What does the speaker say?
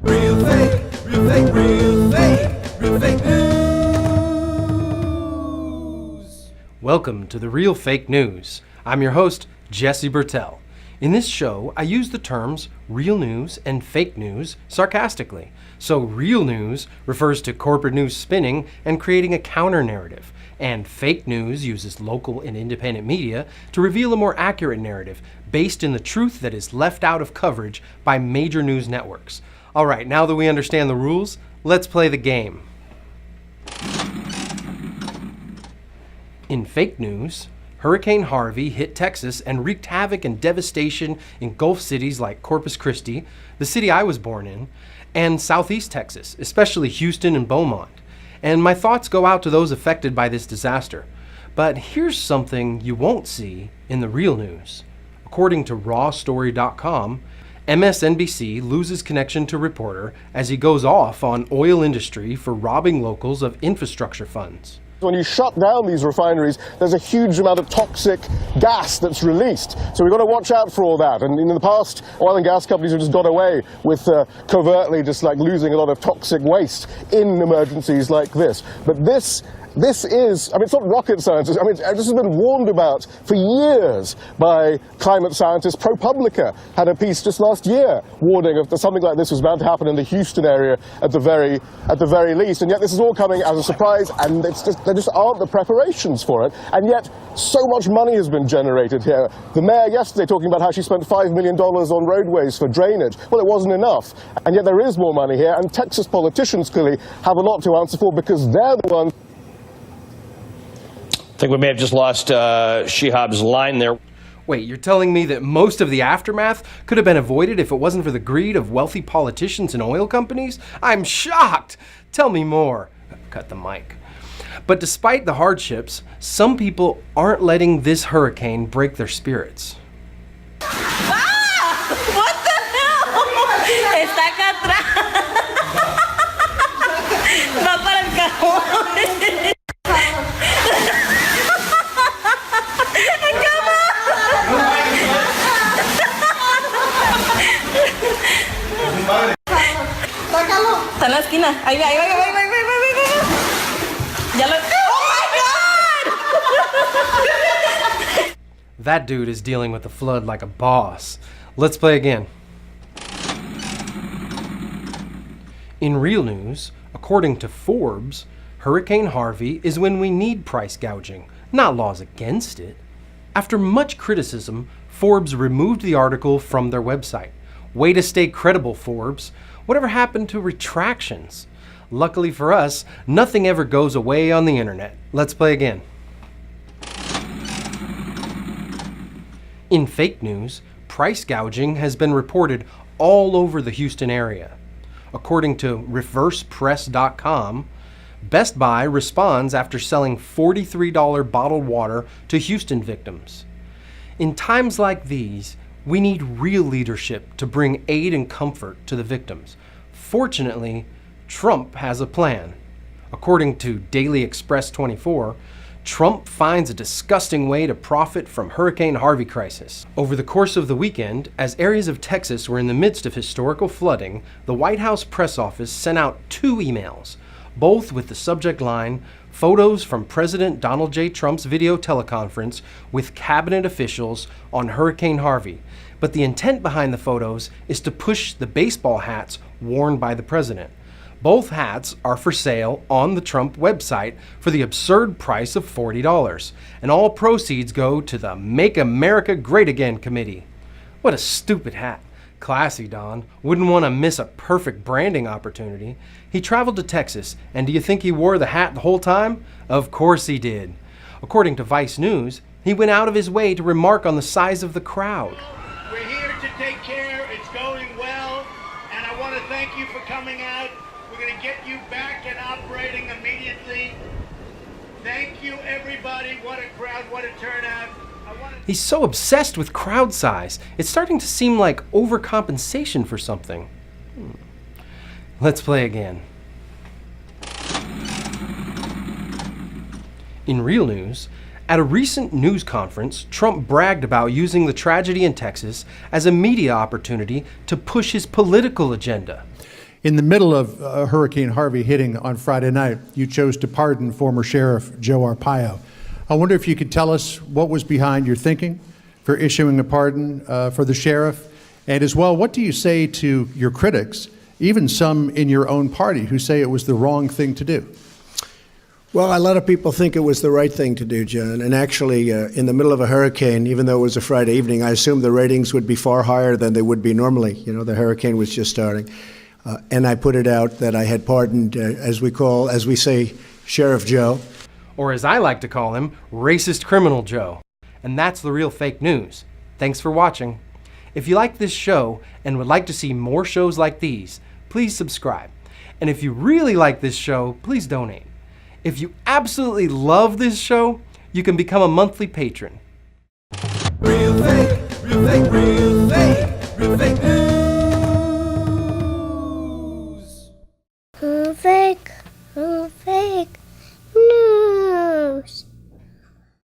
Real fake, real fake, real fake, real fake news. Welcome to the Real Fake News. I'm your host, Jesse Bertel. In this show, I use the terms real news and fake news sarcastically. So real news refers to corporate news spinning and creating a counter-narrative, and fake news uses local and independent media to reveal a more accurate narrative based in the truth that is left out of coverage by major news networks. All right, now that we understand the rules, let's play the game. In fake news, Hurricane Harvey hit Texas and wreaked havoc and devastation in Gulf cities like Corpus Christi, the city I was born in, and Southeast Texas, especially Houston and Beaumont. And my thoughts go out to those affected by this disaster. But here's something you won't see in the real news. According to rawstory.com, MSNBC loses connection to reporter as he goes off on oil industry for robbing locals of infrastructure funds. When you shut down these refineries, there's a huge amount of toxic gas that's released. So we've got to watch out for all that. And in the past, oil and gas companies have just got away with covertly just like losing a lot of toxic waste in emergencies like this. But this is, it's not rocket science. This has been warned about for years by climate scientists. ProPublica had a piece just last year warning of that something like this was bound to happen in the Houston area at the very least. And yet this is all coming as a surprise, and there just aren't the preparations for it. And yet so much money has been generated here. The mayor yesterday talking about how she spent $5 million on roadways for drainage. Well, it wasn't enough. And yet there is more money here, and Texas politicians clearly have a lot to answer for because they're the ones. I think we may have just lost Shihab's line there. Wait, you're telling me that most of the aftermath could have been avoided if it wasn't for the greed of wealthy politicians and oil companies? I'm shocked! Tell me more. Cut the mic. But despite the hardships, some people aren't letting this hurricane break their spirits. Ah! What the hell? Está acá atrás. Va para el cajón. Está en la esquina. Ahí va. Ya lo... Oh my God! That dude is dealing with the flood like a boss. Let's play again. In real news, according to Forbes, Hurricane Harvey is when we need price gouging, not laws against it. After much criticism, Forbes removed the article from their website. Way to stay credible, Forbes. Whatever happened to retractions? Luckily for us, nothing ever goes away on the internet. Let's play again. In fake news, price gouging has been reported all over the Houston area. According to reversepress.com, Best Buy responds after selling $43 bottled water to Houston victims. In times like these, we need real leadership to bring aid and comfort to the victims. Fortunately, Trump has a plan. According to Daily Express 24, Trump finds a disgusting way to profit from Hurricane Harvey crisis. Over the course of the weekend, as areas of Texas were in the midst of historical flooding, the White House press office sent out 2 emails, both with the subject line, photos from President Donald J. Trump's video teleconference with cabinet officials on Hurricane Harvey. But the intent behind the photos is to push the baseball hats worn by the president. Both hats are for sale on the Trump website for the absurd price of $40, and all proceeds go to the Make America Great Again committee. What a stupid hat. Classy, Don. Wouldn't want to miss a perfect branding opportunity. He traveled to Texas, and do you think he wore the hat the whole time? Of course he did. According to Vice News, he went out of his way to remark on the size of the crowd. We're here to take care. It's going well, and I want to thank you for coming out. We're going to get you back and operating immediately. Thank you, everybody. What a crowd, what a turnout. He's so obsessed with crowd size, it's starting to seem like overcompensation for something. Let's play again. In real news, at a recent news conference, Trump bragged about using the tragedy in Texas as a media opportunity to push his political agenda. In the middle of Hurricane Harvey hitting on Friday night, you chose to pardon former Sheriff Joe Arpaio. I wonder if you could tell us what was behind your thinking for issuing a pardon for the sheriff, and as well, what do you say to your critics, even some in your own party, who say it was the wrong thing to do? Well, a lot of people think it was the right thing to do, John. And actually, in the middle of a hurricane, even though it was a Friday evening, I assumed the ratings would be far higher than they would be normally. You know, the hurricane was just starting. And I put it out that I had pardoned, as we say, Sheriff Joe. Or as I like to call him, Racist Criminal Joe. And that's the real fake news. Thanks for watching. If you like this show and would like to see more shows like these, please subscribe. And if you really like this show, please donate. If you absolutely love this show, you can become a monthly patron. Real fake, real fake, real fake, real fake news. Fake.